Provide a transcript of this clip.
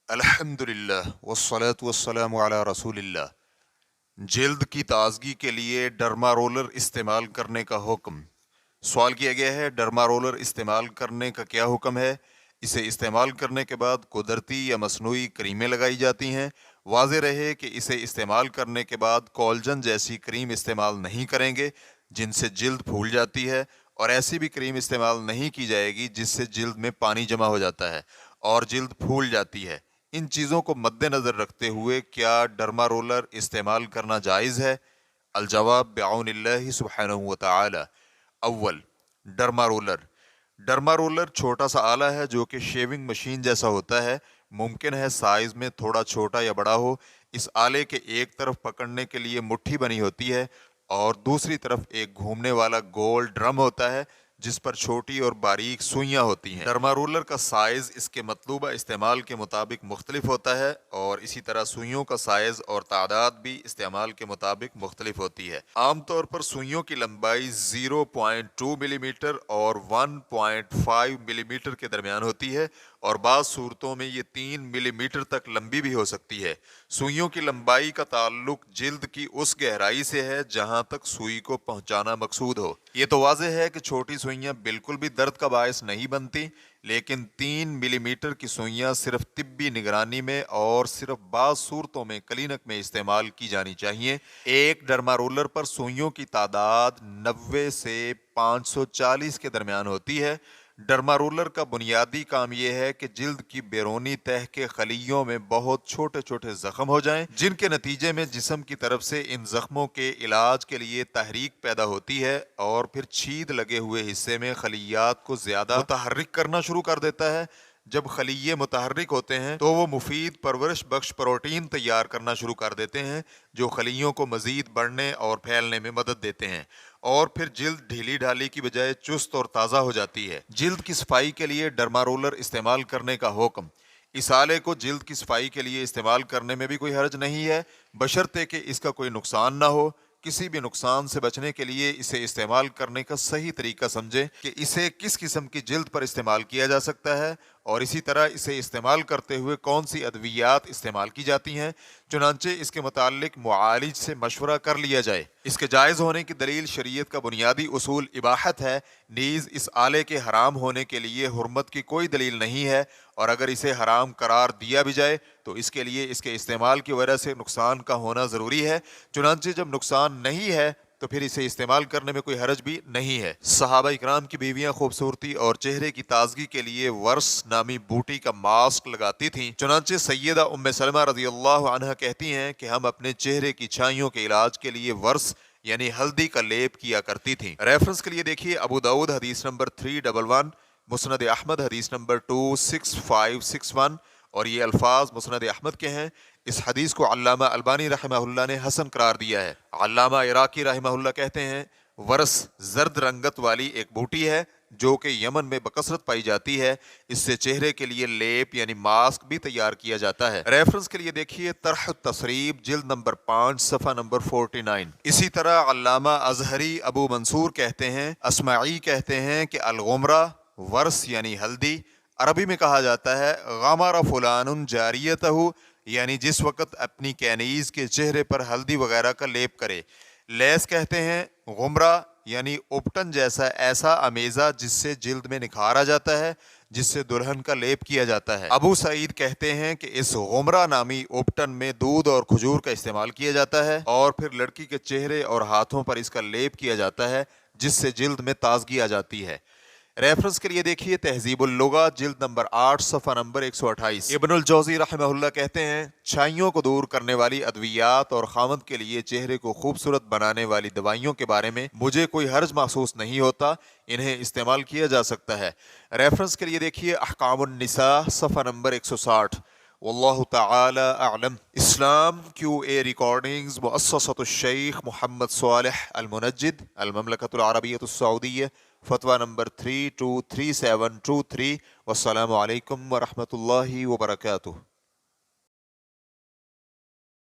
الحمدللہ والصلاة والسلام علی رسول اللہ۔ جلد کی تازگی کے لیے ڈرما رولر استعمال کرنے کا حکم۔ سوال کیا گیا ہے ڈرما رولر استعمال کرنے کا کیا حکم ہے؟ اسے استعمال کرنے کے بعد قدرتی یا مصنوعی کریمیں لگائی جاتی ہیں۔ واضح رہے کہ اسے استعمال کرنے کے بعد کولجن جیسی کریم استعمال نہیں کریں گے جن سے جلد پھول جاتی ہے، اور ایسی بھی کریم استعمال نہیں کی جائے گی جس سے جلد میں پانی جمع ہو جاتا ہے اور جلد پھول جاتی ہے۔ ان چیزوں کو مد نظر رکھتے ہوئے کیا ڈرما رولر استعمال کرنا جائز ہے؟ الجواب بعون اللہ سبحانہ وتعالی۔ اول، ڈرما رولر۔ ڈرما رولر چھوٹا سا آلہ ہے جو کہ شیونگ مشین جیسا ہوتا ہے۔ ممکن ہے سائز میں تھوڑا چھوٹا یا بڑا ہو۔ اس آلے کے ایک طرف پکڑنے کے لیے مٹھی بنی ہوتی ہے اور دوسری طرف ایک گھومنے والا گول ڈرم ہوتا ہے جس پر چھوٹی اور باریک سوئیاں ہوتی ہیں۔ ڈرما رولر کا سائز اس کے مطلوبہ استعمال کے مطابق مختلف ہوتا ہے، اور اسی طرح سوئیوں کا سائز اور تعداد بھی استعمال کے مطابق مختلف ہوتی ہے۔ عام طور پر سوئیوں کی لمبائی 0.2 ملی میٹر اور 1.5 ملی میٹر کے درمیان ہوتی ہے، اور بعض صورتوں میں یہ 3 ملی میٹر تک لمبی بھی ہو سکتی ہے۔ سوئیوں کی لمبائی کا تعلق جلد کی اس گہرائی سے ہے جہاں تک سوئی کو پہنچانا مقصود ہو۔ یہ تو واضح ہے کہ چھوٹی سوئیاں بالکل بھی درد کا باعث نہیں بنتی، لیکن 3 ملی میٹر کی سوئیاں صرف طبی نگرانی میں اور صرف بعض صورتوں میں کلینک میں استعمال کی جانی چاہیے۔ ایک ڈرما رولر پر سوئیوں کی تعداد 90 سے 540 کے درمیان ہوتی ہے۔ ڈرما رولر کا بنیادی کام یہ ہے کہ جلد کی بیرونی تہہ کے خلیوں میں بہت چھوٹے چھوٹے زخم ہو جائیں، جن کے نتیجے میں جسم کی طرف سے ان زخموں کے علاج کے لیے تحریک پیدا ہوتی ہے، اور پھر چھید لگے ہوئے حصے میں خلیات کو زیادہ متحرک کرنا شروع کر دیتا ہے۔ جب خلیے متحرک ہوتے ہیں تو وہ مفید پرورش بخش پروٹین تیار کرنا شروع کر دیتے ہیں جو خلیوں کو مزید بڑھنے اور پھیلنے میں مدد دیتے ہیں، اور پھر جلد ڈھیلی ڈھالی کی بجائے چست اور تازہ ہو جاتی ہے۔ جلد کی صفائی کے لیے ڈرما رولر استعمال کرنے کا حکم۔ اس آلے کو جلد کی صفائی کے لیے استعمال کرنے میں بھی کوئی حرج نہیں ہے، بشرطے کہ اس کا کوئی نقصان نہ ہو۔ کسی بھی نقصان سے بچنے کے لیے اسے استعمال کرنے کا صحیح طریقہ سمجھیں کہ اسے کس قسم کی جلد پر استعمال کیا جا سکتا ہے، اور اسی طرح اسے استعمال کرتے ہوئے کون سی ادویات استعمال کی جاتی ہیں۔ چنانچہ اس کے متعلق معالج سے مشورہ کر لیا جائے۔ اس کے جائز ہونے کی دلیل شریعت کا بنیادی اصول اباحت ہے، نیز اس آلے کے حرام ہونے کے لیے حرمت کی کوئی دلیل نہیں ہے، اور اگر اسے حرام قرار دیا بھی جائے تو اس کے لیے اس کے استعمال کی وجہ سے نقصان کا ہونا ضروری ہے۔ چنانچہ جب نقصان نہیں ہے تو پھر اسے استعمال کرنے میں کوئی حرج بھی نہیں ہے۔ صحابہ اکرام کی بیویاں خوبصورتی اور چہرے کی تازگی کے لیے ورس نامی بوٹی کا ماسک لگاتی تھیں۔ چنانچہ سیدہ ام سلمہ رضی اللہ عنہا کہتی ہیں کہ ہم اپنے چہرے کی چھائیوں کے علاج کے لیے ورس یعنی ہلدی کا لیپ کیا کرتی تھیں۔ ریفرنس کے لیے دیکھیے ابو داؤد حدیث نمبر 311، مسند احمد حدیث نمبر 26561، اور یہ الفاظ مسند احمد کے ہیں۔ اس حدیث کو علامہ البانی رحمہ اللہ نے حسن قرار دیا ہے۔ علامہ عراقی رحمہ اللہ کہتے ہیں ورس زرد رنگت والی ایک بوٹی ہے جو کہ یمن میں بکثرت پائی جاتی ہے۔ اس سے چہرے کے لیے لیپ یعنی ماسک بھی تیار کیا جاتا ہے۔ ریفرنس کے لیے دیکھیے طرح التصریب جلد نمبر 5 صفحہ نمبر 49۔ اسی طرح علامہ ازہری ابو منصور کہتے ہیں، اسمعی کہتے ہیں کہ الغمرہ ورس یعنی ہلدی عربی میں کہا جاتا ہے غمر فلان جاریتہ، یعنی جس وقت اپنی کینیز کے چہرے پر ہلدی وغیرہ کا لیپ کرے۔ لیس کہتے ہیں غمرہ یعنی اپٹن جیسا ایسا امیزہ جس سے جلد میں نکھار آ جاتا ہے، جس سے دلہن کا لیپ کیا جاتا ہے۔ ابو سعید کہتے ہیں کہ اس غمرہ نامی اپٹن میں دودھ اور کھجور کا استعمال کیا جاتا ہے، اور پھر لڑکی کے چہرے اور ہاتھوں پر اس کا لیپ کیا جاتا ہے جس سے جلد میں تازگی آ جاتی ہے۔ ریفرنس کے لیے دیکھیے تہذیب اللغہ جلد نمبر 8 صفحہ نمبر 128۔ ابن الجوزی رحمہ اللہ کہتے ہیں چھائیوں کو دور کرنے والی ادویات اور خامد کے لیے چہرے کو خوبصورت بنانے والی دوائیوں کے بارے میں مجھے کوئی حرج محسوس نہیں ہوتا، انہیں استعمال کیا جا سکتا ہے۔ ریفرنس کے لیے دیکھیے احکام النساء صفحہ نمبر 160۔ واللہ تعالی اعلم۔ اسلام QA ریکارڈنگز مؤسسۃ الشیخ محمد صالح المنجد، المملکۃ العربیۃ السعودیہ، فتویٰ نمبر 323723۔ والسلام علیکم ورحمۃ اللہ وبرکاتہ۔